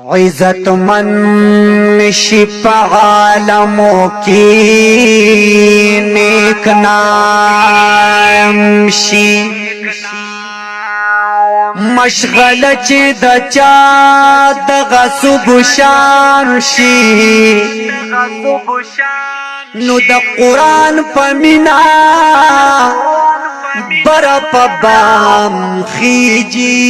عزت من شي په عالمو کې نیک نام شي مشغله چې د چا دغه سبشان شي نو د قرآن په مینا بر په بام خیجی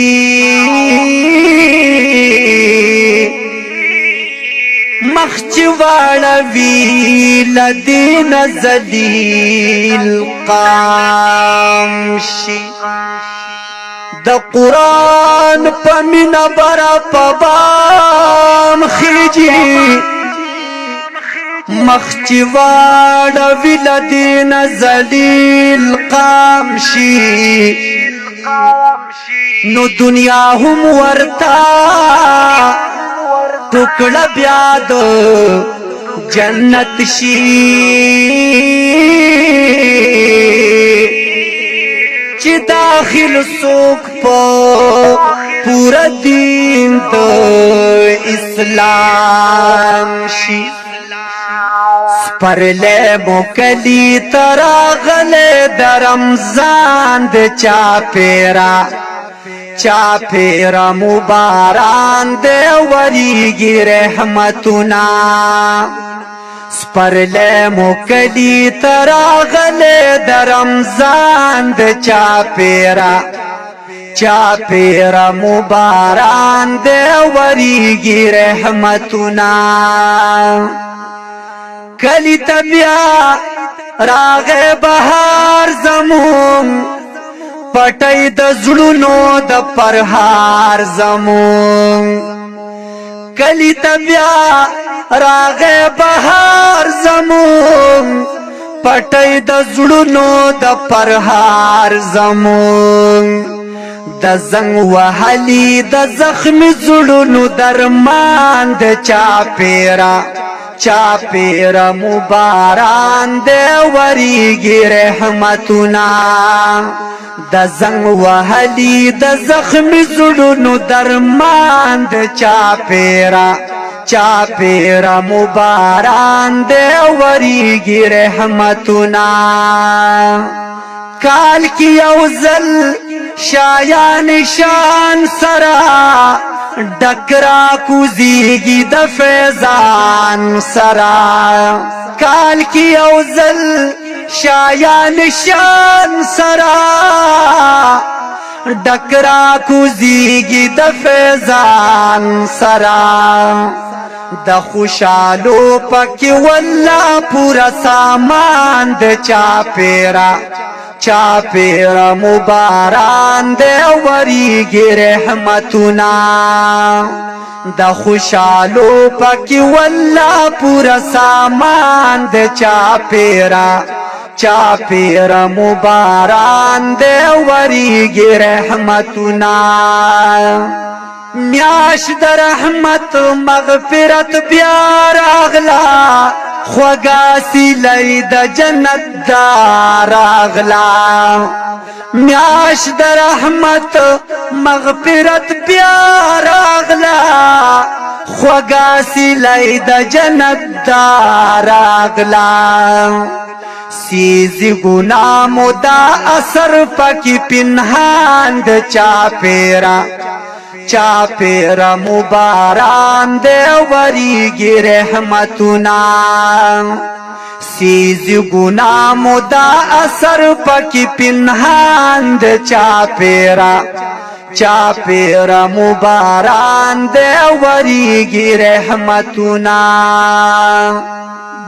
مخچ واړوي لدین ذلیل قام شي د قرآن په مینا بر په بام خیجی مخچ واړوي لدین ذلیل قام شي نو دنیا هم ورتا ټوکړه بیا د جنت شي چې داخل څوک په پورا دین د اسلام شي سپرلے موکلی تراغلے د رمضان د چا پیرا مباران دے وریگی رحمتنا سپرلے موکلی تراغلے د رمضان د چا پیرا مباران دے وریگی رحمتنا کلی تبیا راغ بهار زمون پټای د زړونو د پرهار زمون کلی تبیا راغ بهار زمون پټای د زړونو د پرهار زمون د زنګ وهلی د زخم زړونو درمان د چا پیرا مباران دے وریگی رحمتنا د زنگ وحلی د زخم زړونو درمان د چا پیرا مباران دے وریگی رحمتنا کال کی اوزل شایان شان سرا ڈکرا کوزیگی د فیضان سرا کال کی اوزل شایان شان سرا ڈکرا کوزیگی د فیضان سرا د خوشالو پکی والله پورا سامان د چا پیرا مباران دے وریگی رحمتنا د خوشالو پکی والله پورا سامان د چا پیرا مباران دے وریگی رحمتنا میاش در رحمت مغفرت بیا راغلا خوگاسی لئی د جنت دار اغلا میاش در رحمت مغفرت پیار اغلا خوگاسی لئی د جنت دار اغلا سیزی گناہ مدا اثر پکی پنہان د چا پیرا مباران دے وریگی رحمتنا سیزی گناہ مدا اثر پکی پنہان دے چا پیرا مباران دے وریگی رحمتنا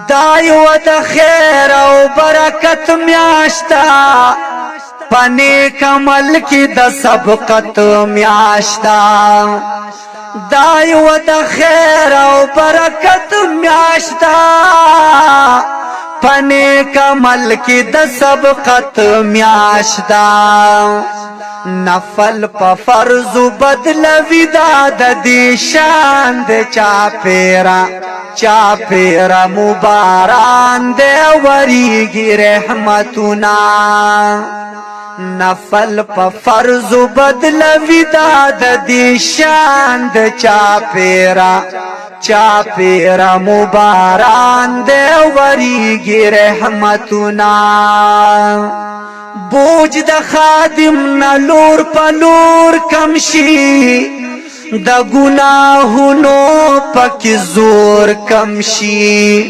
دایو د خیر او برکت میاشتا پنیک عمل کی د سبقت میاشتا دایو د خیر او برکت میاشتا پنیک عمل کی د سبقت میاشتا نفل په فرض بدلوي دا د دې شان د چا پیرا مباران دے وریگی رحمتنا نفل په فرض بدلوي دا د دې شان د چا پیرا مباران دے وریگی رحمتنا بوج د خادم نلور پلور کمشی د گناہونو پک زور کمشی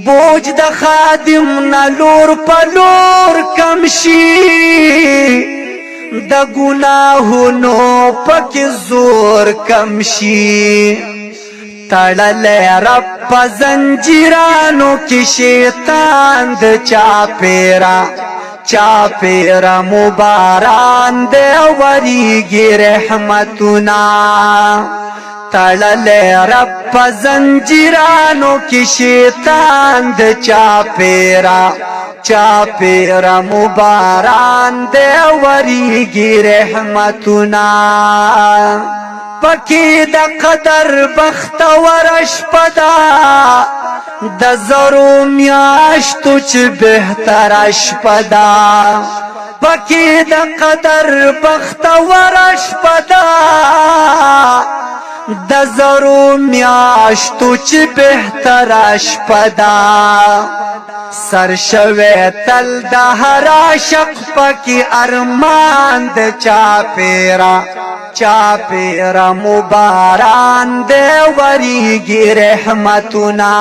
بوج د خادم نلور پلور کمشی د گناہونو پک زور کمشی تړلې رب په زنجیرانو کې شیطان د چا پیرا مباران دې وریږي رحمتنا تړلې رب په زنجیرانو کې شیطان د چا پیرا مباران دې وریږي رحمتنا پکی د قدر بختور شپدا د زرو میاشتو چې بهتر شپدا پکی د قدر بختور شپدا د زرو میاشتو چې بهتر شپدا سر شوه تل د هر عاشق پکی ارمان د چا پیرا مباران دے وریگی رحمتنا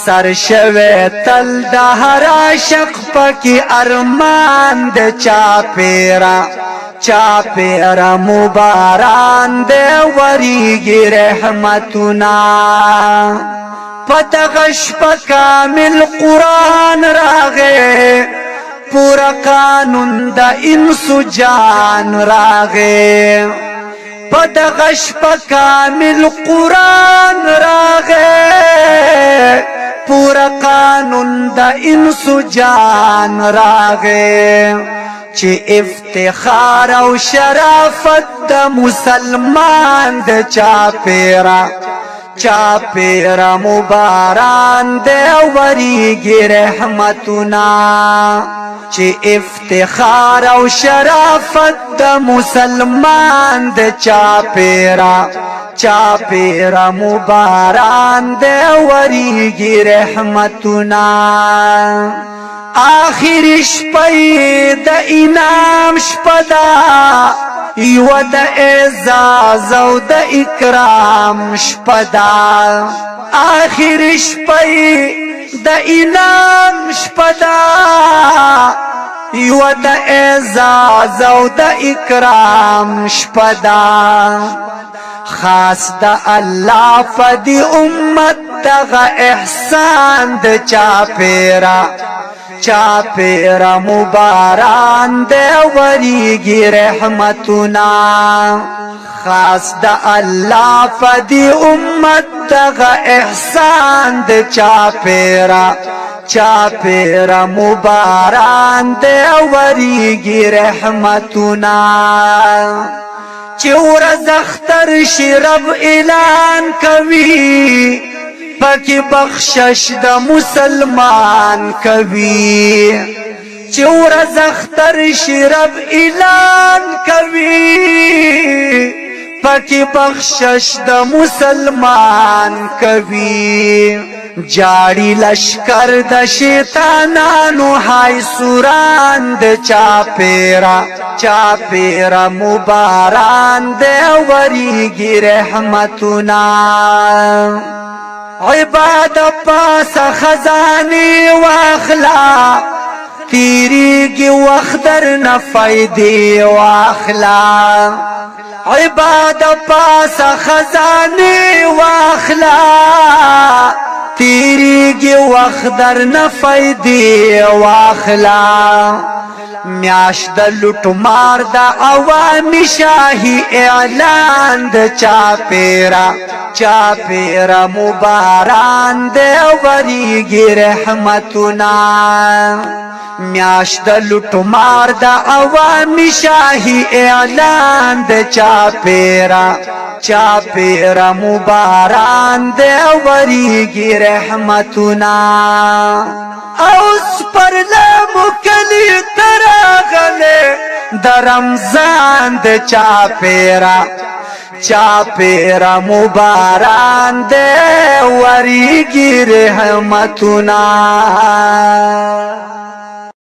سر شوه تل د هر عاشق پکی ارمان د چا پیرا مباران دے وریگی رحمتنا پتغش پا کامل قرآن راغے پورا قانون دا انسو جان راغے پدغش پا کامل قرآن راغے پورا قانون دا انسو جان راغے چی افتخار او شرافت دا مسلمان دا چا پیرا مباران دے وریگی رحمتنا چی افتخار او شرافت دا مسلمان دا چا پیرا مباران دے وریگی رحمتنا آخر شپی دا انام شپدا یو د اعزاز او د اکرام شپدا آخر شپی د انام شپدا یو د اعزاز او د اکرام شپدا خاص د الله فدی امت دغه احسان د چا پیرا مباران دے وریگی رحمتنا خاص دا اللہ فدی امت دغا احسان دے چا پیرا مباران دے وریگی رحمتنا چور زختر شرب اعلان کوي پاکی بخشش دا مسلمان کوي چور زختر شرب اعلان کوي پاکی بخشش دا مسلمان کوي جاڑی لشکر دا شیطانانو ہائی سوران دا چا پیرا مباران دے وریگی رحمتنا عباد پاس خزانی واخلا تیریگی وخدر نفیدی واخلا عباد پاس خزانی واخلا تیریگی وخدر نفیدی واخلا میاش د لوټ مار د عوامي شاهي اعلان د چا پیرا مباران د وریږي رحمتنا میاش د لټمار د عوامي شاهي اعلان د چا پیرا مباران د وریږي رحمتنا اوس پر لمو کلی تراغله د رمضان د چا پیرا مباران د وریږي رحمتنا